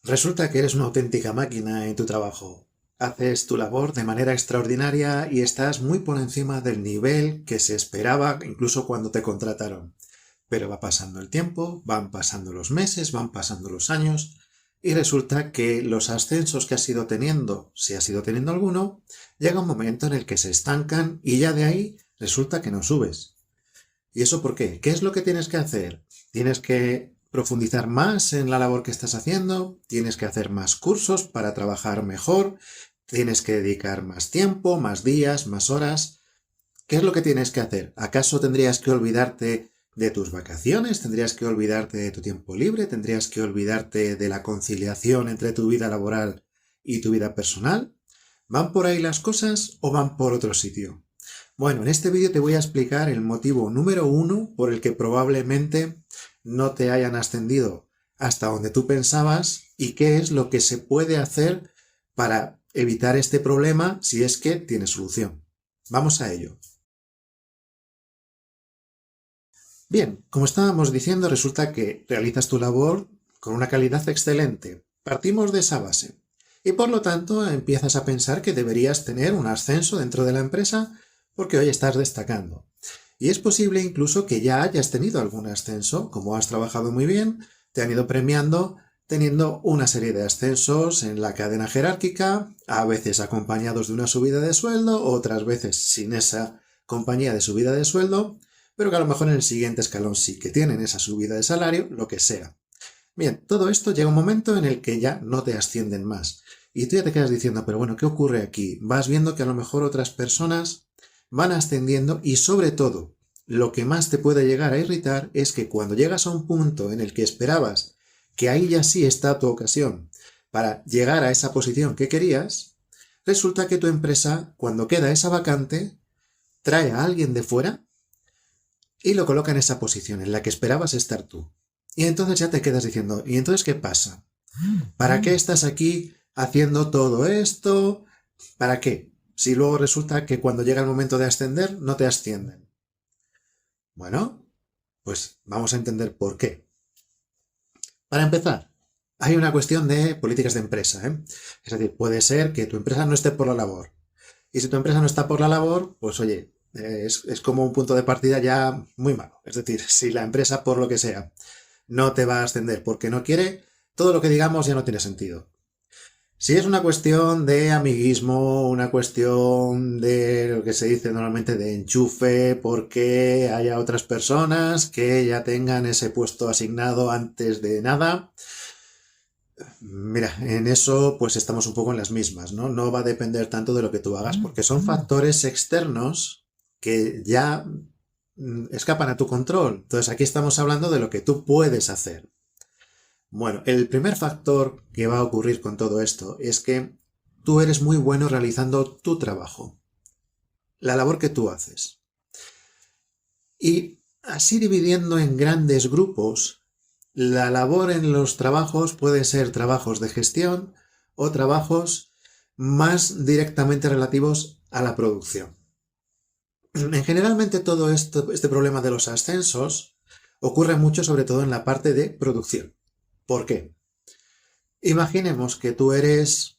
Resulta que eres una auténtica máquina en tu trabajo. Haces tu labor de manera extraordinaria y estás muy por encima del nivel que se esperaba incluso cuando te contrataron. Pero va pasando el tiempo, van pasando los meses, van pasando los años y resulta que los ascensos que has ido teniendo, si has ido teniendo alguno, llega un momento en el que se estancan y ya de ahí resulta que no subes. ¿Y eso por qué? ¿Qué es lo que tienes que hacer? Tienes que profundizar más en la labor que estás haciendo, tienes que hacer más cursos para trabajar mejor, tienes que dedicar más tiempo, más días, más horas. ¿Qué es lo que tienes que hacer? ¿Acaso tendrías que olvidarte de tus vacaciones? ¿Tendrías que olvidarte de tu tiempo libre? ¿Tendrías que olvidarte de la conciliación entre tu vida laboral y tu vida personal? ¿Van por ahí las cosas o van por otro sitio? Bueno, en este vídeo te voy a explicar el motivo número uno por el que probablemente no te hayan ascendido hasta donde tú pensabas y qué es lo que se puede hacer para evitar este problema si es que tiene solución. Vamos a ello. Bien, como estábamos diciendo, resulta que realizas tu labor con una calidad excelente. Partimos de esa base. Y por lo tanto empiezas a pensar que deberías tener un ascenso dentro de la empresa porque hoy estás destacando. Y es posible incluso que ya hayas tenido algún ascenso, como has trabajado muy bien, te han ido premiando teniendo una serie de ascensos en la cadena jerárquica, a veces acompañados de una subida de sueldo, otras veces sin esa compañía de subida de sueldo, pero que a lo mejor en el siguiente escalón sí que tienen esa subida de salario, lo que sea. Bien, todo esto llega un momento en el que ya no te ascienden más. Y tú ya te quedas diciendo, pero bueno, ¿qué ocurre aquí? Vas viendo que a lo mejor otras personas van ascendiendo y sobre todo, lo que más te puede llegar a irritar es que cuando llegas a un punto en el que esperabas que ahí ya sí está tu ocasión para llegar a esa posición que querías, resulta que tu empresa, cuando queda esa vacante, trae a alguien de fuera y lo coloca en esa posición en la que esperabas estar tú. Y entonces ya te quedas diciendo, ¿y entonces qué pasa? ¿Para qué estás aquí haciendo todo esto? ¿Para qué? Si luego resulta que cuando llega el momento de ascender, no te ascienden. Bueno, pues vamos a entender por qué. Para empezar, hay una cuestión de políticas de empresa, ¿eh? Es decir, puede ser que tu empresa no esté por la labor. Y si tu empresa no está por la labor, pues oye, es como un punto de partida ya muy malo. Es decir, si la empresa, por lo que sea, no te va a ascender porque no quiere, todo lo que digamos ya no tiene sentido. Si es una cuestión de amiguismo, una cuestión de lo que se dice normalmente de enchufe, porque haya otras personas que ya tengan ese puesto asignado antes de nada, mira, en eso pues estamos un poco en las mismas, ¿no? No va a depender tanto de lo que tú hagas, porque son factores externos que ya escapan a tu control. Entonces aquí estamos hablando de lo que tú puedes hacer. Bueno, el primer factor que va a ocurrir con todo esto es que tú eres muy bueno realizando tu trabajo, la labor que tú haces. Y así dividiendo en grandes grupos, la labor en los trabajos puede ser trabajos de gestión o trabajos más directamente relativos a la producción. En generalmente todo este problema de los ascensos ocurre mucho sobre todo en la parte de producción. ¿Por qué? Imaginemos que tú eres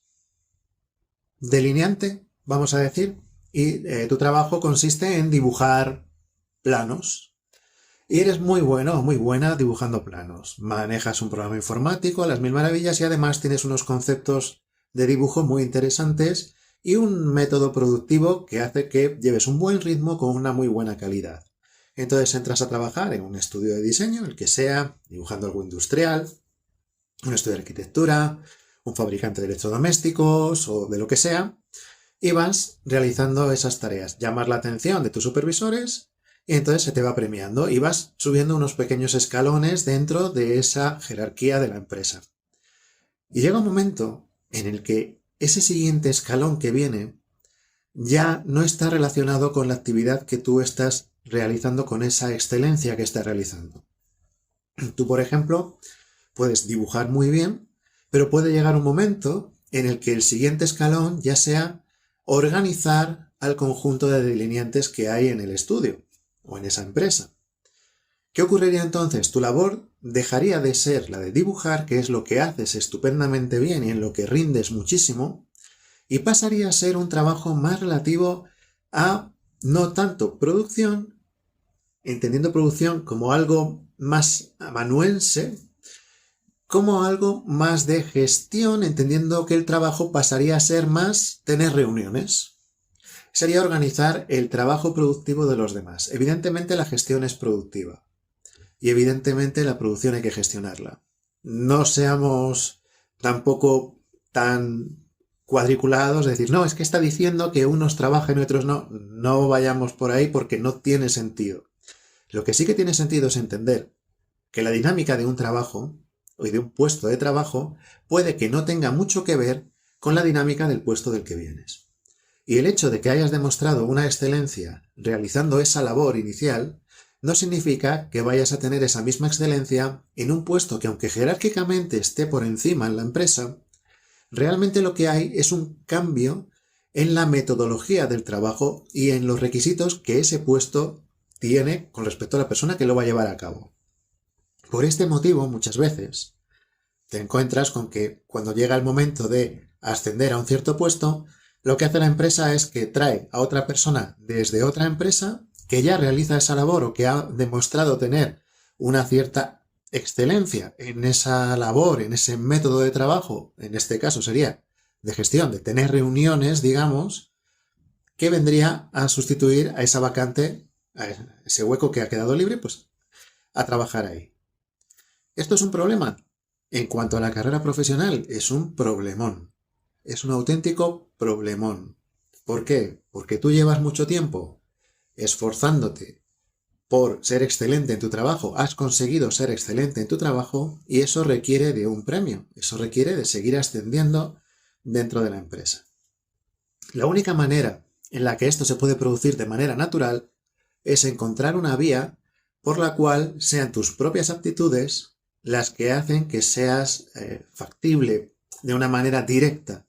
delineante, vamos a decir, y tu trabajo consiste en dibujar planos. Y eres muy bueno o muy buena dibujando planos. Manejas un programa informático a las mil maravillas y además tienes unos conceptos de dibujo muy interesantes y un método productivo que hace que lleves un buen ritmo con una muy buena calidad. Entonces entras a trabajar en un estudio de diseño, el que sea, dibujando algo industrial, un estudio de arquitectura, un fabricante de electrodomésticos o de lo que sea, y vas realizando esas tareas. Llamas la atención de tus supervisores y entonces se te va premiando y vas subiendo unos pequeños escalones dentro de esa jerarquía de la empresa. Y llega un momento en el que ese siguiente escalón que viene ya no está relacionado con la actividad que tú estás realizando, con esa excelencia que estás realizando. Tú, por ejemplo, puedes dibujar muy bien, pero puede llegar un momento en el que el siguiente escalón ya sea organizar al conjunto de delineantes que hay en el estudio o en esa empresa. ¿Qué ocurriría entonces? Tu labor dejaría de ser la de dibujar, que es lo que haces estupendamente bien y en lo que rindes muchísimo, y pasaría a ser un trabajo más relativo a no tanto producción, entendiendo producción como algo más amanuense, como algo más de gestión, entendiendo que el trabajo pasaría a ser más tener reuniones. Sería organizar el trabajo productivo de los demás. Evidentemente la gestión es productiva y evidentemente la producción hay que gestionarla. No seamos tampoco tan cuadriculados, decir, no, es que está diciendo que unos trabajan y otros no. No vayamos por ahí porque no tiene sentido. Lo que sí que tiene sentido es entender que la dinámica de un trabajo o de un puesto de trabajo puede que no tenga mucho que ver con la dinámica del puesto del que vienes. Y el hecho de que hayas demostrado una excelencia realizando esa labor inicial no significa que vayas a tener esa misma excelencia en un puesto que, aunque jerárquicamente esté por encima en la empresa, realmente lo que hay es un cambio en la metodología del trabajo y en los requisitos que ese puesto tiene con respecto a la persona que lo va a llevar a cabo. Por este motivo, muchas veces, te encuentras con que cuando llega el momento de ascender a un cierto puesto, lo que hace la empresa es que trae a otra persona desde otra empresa que ya realiza esa labor o que ha demostrado tener una cierta excelencia en esa labor, en ese método de trabajo, en este caso sería de gestión, de tener reuniones, digamos, que vendría a sustituir a esa vacante, a ese hueco que ha quedado libre, pues a trabajar ahí. ¿Esto es un problema? En cuanto a la carrera profesional, es un problemón. Es un auténtico problemón. ¿Por qué? Porque tú llevas mucho tiempo esforzándote por ser excelente en tu trabajo, has conseguido ser excelente en tu trabajo y eso requiere de un premio, eso requiere de seguir ascendiendo dentro de la empresa. La única manera en la que esto se puede producir de manera natural es encontrar una vía por la cual sean tus propias aptitudes las que hacen que seas factible de una manera directa,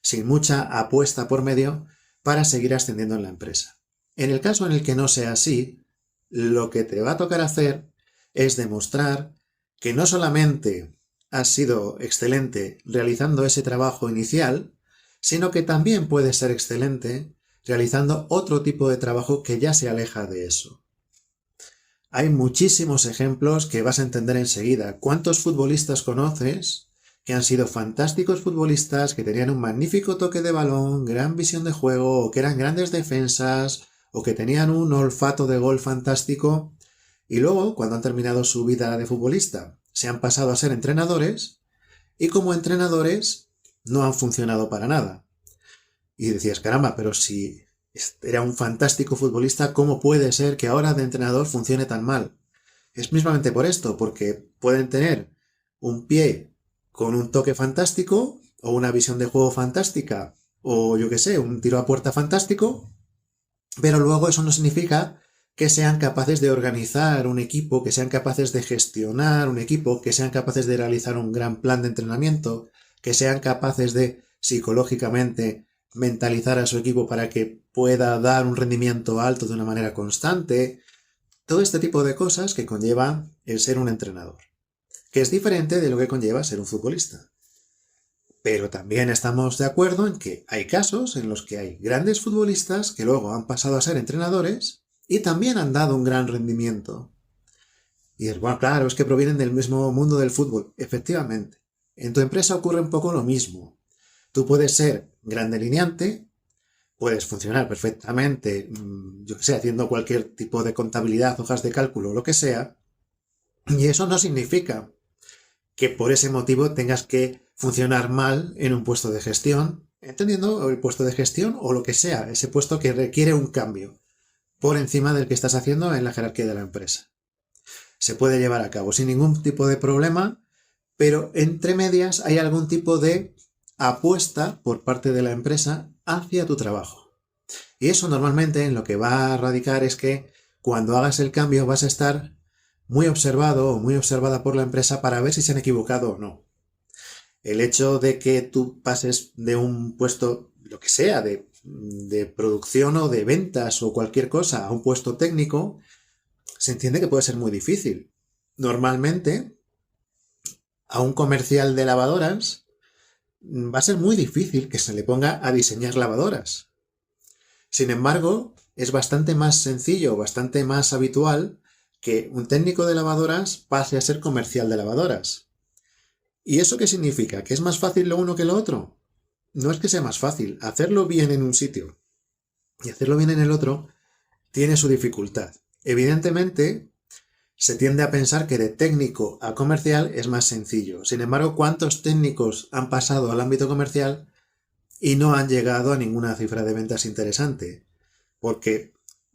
sin mucha apuesta por medio, para seguir ascendiendo en la empresa. En el caso en el que no sea así, lo que te va a tocar hacer es demostrar que no solamente has sido excelente realizando ese trabajo inicial, sino que también puedes ser excelente realizando otro tipo de trabajo que ya se aleja de eso. Hay muchísimos ejemplos que vas a entender enseguida. ¿Cuántos futbolistas conoces que han sido fantásticos futbolistas, que tenían un magnífico toque de balón, gran visión de juego, o que eran grandes defensas, o que tenían un olfato de gol fantástico, y luego, cuando han terminado su vida de futbolista, se han pasado a ser entrenadores, y como entrenadores no han funcionado para nada? Y decías, caramba, pero si era un fantástico futbolista, ¿cómo puede ser que ahora de entrenador funcione tan mal? Es mismamente por esto, porque pueden tener un pie con un toque fantástico, o una visión de juego fantástica, o yo qué sé, un tiro a puerta fantástico, pero luego eso no significa que sean capaces de organizar un equipo, que sean capaces de gestionar un equipo, que sean capaces de realizar un gran plan de entrenamiento, que sean capaces de psicológicamente mentalizar a su equipo para que pueda dar un rendimiento alto de una manera constante. Todo este tipo de cosas que conlleva el ser un entrenador, que es diferente de lo que conlleva ser un futbolista. Pero también estamos de acuerdo en que hay casos en los que hay grandes futbolistas que luego han pasado a ser entrenadores y también han dado un gran rendimiento. Y es bueno, claro, es que provienen del mismo mundo del fútbol. Efectivamente. En tu empresa ocurre un poco lo mismo. Tú puedes ser gran delineante, puedes funcionar perfectamente, yo que sé, haciendo cualquier tipo de contabilidad, hojas de cálculo, lo que sea, y eso no significa que por ese motivo tengas que funcionar mal en un puesto de gestión, entendiendo el puesto de gestión o lo que sea, ese puesto que requiere un cambio por encima del que estás haciendo en la jerarquía de la empresa. Se puede llevar a cabo sin ningún tipo de problema, pero entre medias hay algún tipo de apuesta por parte de la empresa hacia tu trabajo. Y eso normalmente en lo que va a radicar es que cuando hagas el cambio vas a estar muy observado o muy observada por la empresa para ver si se han equivocado o no. El hecho de que tú pases de un puesto, lo que sea, de producción o de ventas o cualquier cosa a un puesto técnico, se entiende que puede ser muy difícil. Normalmente, a un comercial de lavadoras, va a ser muy difícil que se le ponga a diseñar lavadoras. Sin embargo, es bastante más sencillo, bastante más habitual que un técnico de lavadoras pase a ser comercial de lavadoras. ¿Y eso qué significa? ¿Que es más fácil lo uno que lo otro? No es que sea más fácil. Hacerlo bien en un sitio y hacerlo bien en el otro tiene su dificultad. Evidentemente, se tiende a pensar que de técnico a comercial es más sencillo. Sin embargo, ¿cuántos técnicos han pasado al ámbito comercial y no han llegado a ninguna cifra de ventas interesante? Porque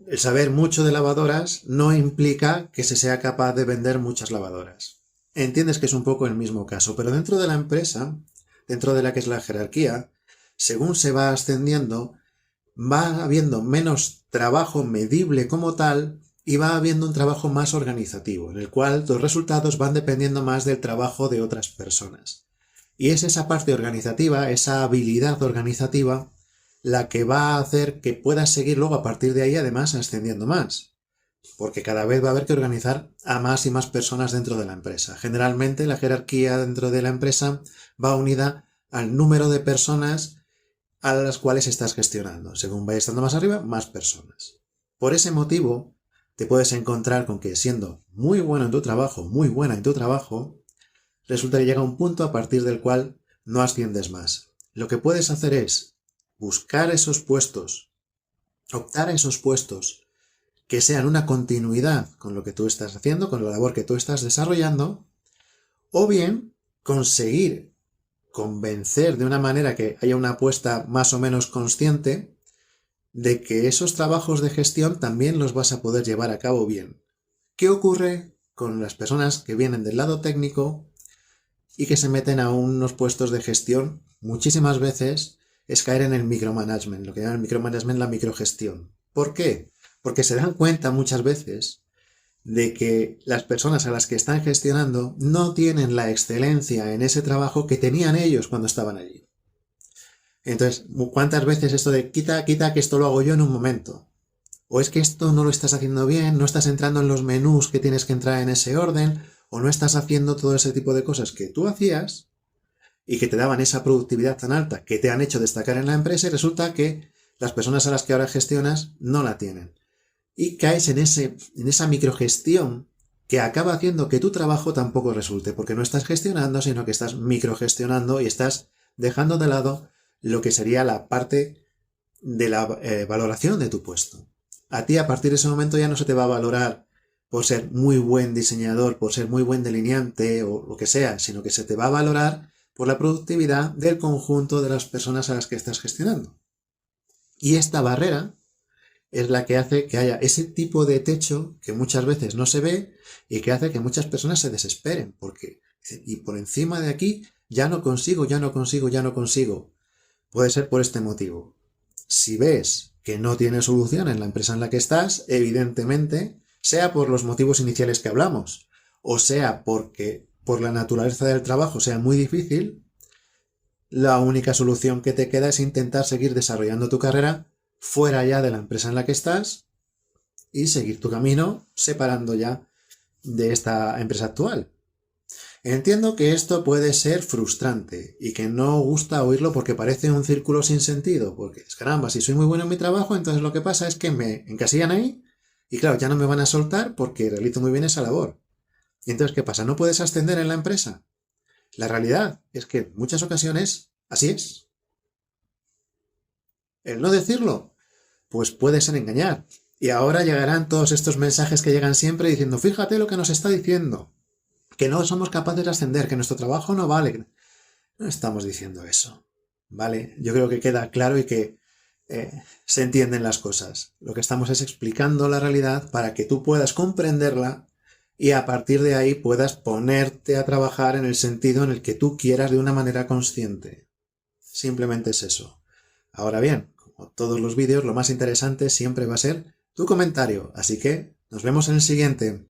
el saber mucho de lavadoras no implica que se sea capaz de vender muchas lavadoras. Entiendes que es un poco el mismo caso, pero dentro de la empresa, dentro de la que es la jerarquía, según se va ascendiendo, va habiendo menos trabajo medible como tal y va habiendo un trabajo más organizativo, en el cual los resultados van dependiendo más del trabajo de otras personas. Y es esa parte organizativa, esa habilidad organizativa, la que va a hacer que puedas seguir luego a partir de ahí además ascendiendo más. Porque cada vez va a haber que organizar a más y más personas dentro de la empresa. Generalmente la jerarquía dentro de la empresa va unida al número de personas a las cuales estás gestionando. Según vaya estando más arriba, más personas. Por ese motivo, te puedes encontrar con que siendo muy bueno en tu trabajo, muy buena en tu trabajo, resulta que llega un punto a partir del cual no asciendes más. Lo que puedes hacer es buscar esos puestos, optar a esos puestos que sean una continuidad con lo que tú estás haciendo, con la labor que tú estás desarrollando, o bien conseguir convencer de una manera que haya una apuesta más o menos consciente de que esos trabajos de gestión también los vas a poder llevar a cabo bien. ¿Qué ocurre con las personas que vienen del lado técnico y que se meten a unos puestos de gestión? Muchísimas veces es caer en el micromanagement, lo que llaman el micromanagement, la microgestión. ¿Por qué? Porque se dan cuenta muchas veces de que las personas a las que están gestionando no tienen la excelencia en ese trabajo que tenían ellos cuando estaban allí. Entonces, ¿cuántas veces esto de quita, quita, que esto lo hago yo en un momento? O es que esto no lo estás haciendo bien, no estás entrando en los menús que tienes que entrar en ese orden, o no estás haciendo todo ese tipo de cosas que tú hacías y que te daban esa productividad tan alta que te han hecho destacar en la empresa y resulta que las personas a las que ahora gestionas no la tienen. Y caes en esa microgestión que acaba haciendo que tu trabajo tampoco resulte, porque no estás gestionando, sino que estás microgestionando y estás dejando de lado lo que sería la parte de la valoración de tu puesto. A ti a partir de ese momento ya no se te va a valorar por ser muy buen diseñador, por ser muy buen delineante o lo que sea, sino que se te va a valorar por la productividad del conjunto de las personas a las que estás gestionando. Y esta barrera es la que hace que haya ese tipo de techo que muchas veces no se ve y que hace que muchas personas se desesperen, porque y por encima de aquí ya no consigo, ya no consigo, ya no consigo. Puede ser por este motivo. Si ves que no tiene solución en la empresa en la que estás, evidentemente, sea por los motivos iniciales que hablamos, o sea porque por la naturaleza del trabajo sea muy difícil, la única solución que te queda es intentar seguir desarrollando tu carrera fuera ya de la empresa en la que estás y seguir tu camino separando ya de esta empresa actual. Entiendo que esto puede ser frustrante y que no gusta oírlo porque parece un círculo sin sentido, porque caramba, si soy muy bueno en mi trabajo, entonces lo que pasa es que me encasillan ahí y claro, ya no me van a soltar porque realizo muy bien esa labor. Y entonces, ¿qué pasa? ¿No puedes ascender en la empresa? La realidad es que en muchas ocasiones así es. El no decirlo, pues puede ser engañar. Y ahora llegarán todos estos mensajes que llegan siempre diciendo, fíjate lo que nos está diciendo, que no somos capaces de ascender, que nuestro trabajo no vale. No estamos diciendo eso, ¿vale? Yo creo que queda claro y que se entienden las cosas. Lo que estamos es explicando la realidad para que tú puedas comprenderla y a partir de ahí puedas ponerte a trabajar en el sentido en el que tú quieras de una manera consciente. Simplemente es eso. Ahora bien, como todos los vídeos, lo más interesante siempre va a ser tu comentario, así que nos vemos en el siguiente.